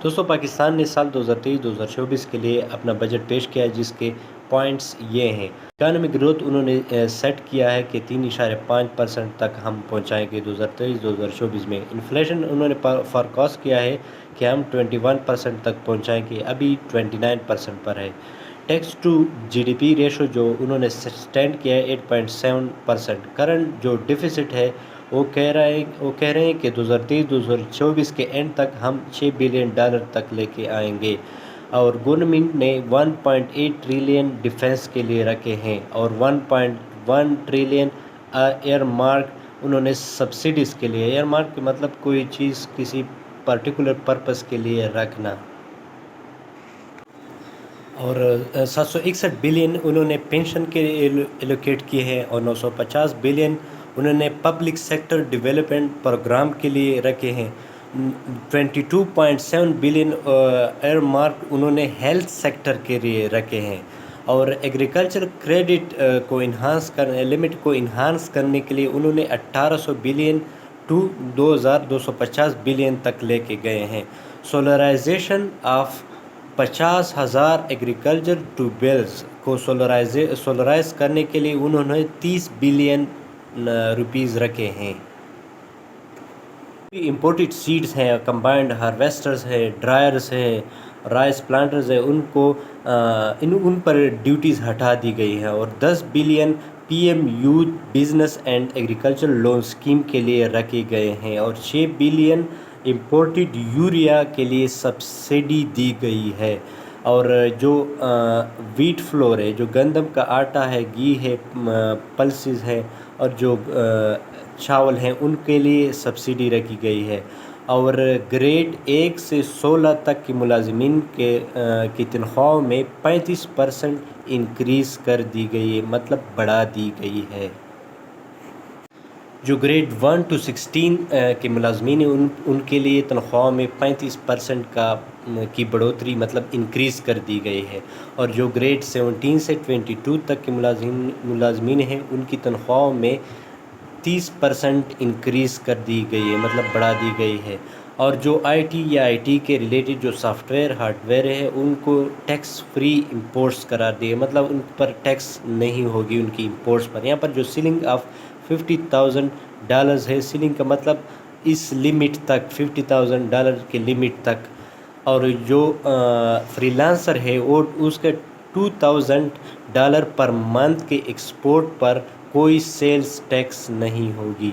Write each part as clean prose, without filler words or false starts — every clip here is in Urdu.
دوستوں پاکستان نے سال 2023-2024 کے لیے اپنا بجٹ پیش کیا ہے، جس کے پوائنٹس یہ ہیں۔ اکانومی گروتھ انہوں نے سیٹ کیا ہے کہ 3.5% تک ہم پہنچائیں گے 2023-2024 میں۔ انفلیشن انہوں نے فارکاسٹ کیا ہے کہ ہم 21% تک پہنچائیں گے، ابھی 29% پر ہے۔ ٹیکس ٹو جی ڈی پی ریشو جو انہوں نے سٹینڈ کیا ہے 8.7%۔ کرنٹ جو ڈیفیسٹ ہے وہ کہہ رہے ہیں کہ 2023-2024 کے اینڈ تک ہم $6 بلین تک لے کے آئیں گے، اور گورنمنٹ نے 1.8 ٹریلین ڈیفنس کے لیے رکھے ہیں، اور 1.1 ٹریلین ایئر مارک انہوں نے سبسڈیز کے لیے۔ ایئر مارک کا مطلب کوئی چیز کسی پرٹیکولر پرپس کے لیے رکھنا۔ اور 761 بلین انہوں نے پینشن کے ایلوکیٹ کیے ہیں، اور 950 بلین انہوں نے پبلک سیکٹر ڈیولپمنٹ پروگرام کے لیے رکھے ہیں۔ 22.7 بلین ایئر مارک انہوں نے ہیلتھ سیکٹر کے لیے رکھے ہیں، اور ایگریکلچر کریڈٹ کو لمٹ کو انہانس کرنے کے لیے انہوں نے 1800 بلین ٹو 2250 بلین تک لے کے گئے ہیں۔ سولرائزیشن آف 50,000 ایگریکلچر ٹیوبویلز کو سولرائز کرنے کے لیے انہوں نے 30 بلین روپیز رکھے ہیں۔ امپورٹڈ سیڈز ہیں، کمبائنڈ ہارویسٹرز ہیں، ڈرائرز ہیں، رائس پلانٹرز ہیں، ان پر ڈیوٹیز ہٹا دی گئی ہیں، اور 10 billion P M youth business and agriculture loan scheme کے لیے رکھے گئے ہیں، اور 6 بلین امپورٹڈ یوریا کے لیے سبسڈی دی گئی ہے۔ اور جو ویٹ فلور ہے، جو گندم کا آٹا ہے، گھی ہے، پلسز ہے، اور جو چاول ہیں، ان کے لیے سبسڈی رکھی گئی ہے۔ اور گریڈ 1 سے 16 تک کے ملازمین کی تنخواہوں میں 35% انکریز کر دی گئی ہے، مطلب بڑھا دی گئی ہے۔ جو گریڈ 1 to 16 کے ملازمین ہیں، ان کے لیے تنخواہوں میں 35% کی بڑھوتری مطلب انکریز کر دی گئی ہے، اور جو گریڈ 17 سے 22 تک کے ملازمین ہیں، ان کی تنخواہوں میں 30% انکریز کر دی گئی ہے، مطلب بڑھا دی گئی ہے۔ اور جو آئی ٹی یا آئی ٹی کے ریلیٹڈ جو سافٹ ویئر ہارڈ ویئر ہے، ان کو ٹیکس فری امپورٹس قرار دیے، مطلب ان پر ٹیکس نہیں ہوگی ان کی امپورٹس پر۔ یہاں پر جو سیلنگ آف $50,000 ہے، سیلنگ کا مطلب اس لمٹ تک، $50,000 کے لمٹ تک، اور جو فری لانسر ہے وہ اس کے $2,000 پر منتھ کے ایکسپورٹ پر کوئی سیلز ٹیکس نہیں ہوگی۔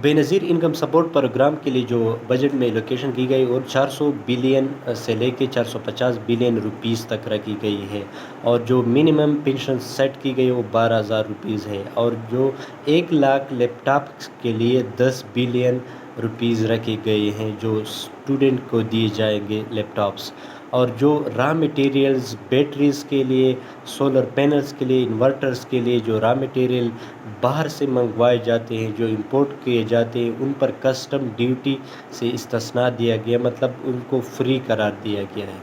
بے نظیر انکم سپورٹ پروگرام کے لیے جو بجٹ میں لوکیشن کی گئی، اور 400 بلین سے لے کے 450 بلین روپیز تک رکھی گئی ہے، اور جو منیمم پینشن سیٹ کی گئی وہ 12,000 روپیز ہے، اور جو 1 لاکھ لیپ ٹاپ کے لیے 10 بلین روپیز رکھے گئے ہیں، جو اسٹوڈنٹ کو دیے جائیں گے لیپ ٹاپس۔ اور جو را میٹیریلز، بیٹریز کے لیے، سولر پینلز کے لیے، انورٹرز کے لیے جو را میٹیریل باہر سے منگوائے جاتے ہیں، جو امپورٹ کیے جاتے ہیں، ان پر کسٹم ڈیوٹی سے استثناء دیا گیا، مطلب ان کو فری قرار دیا گیا ہے۔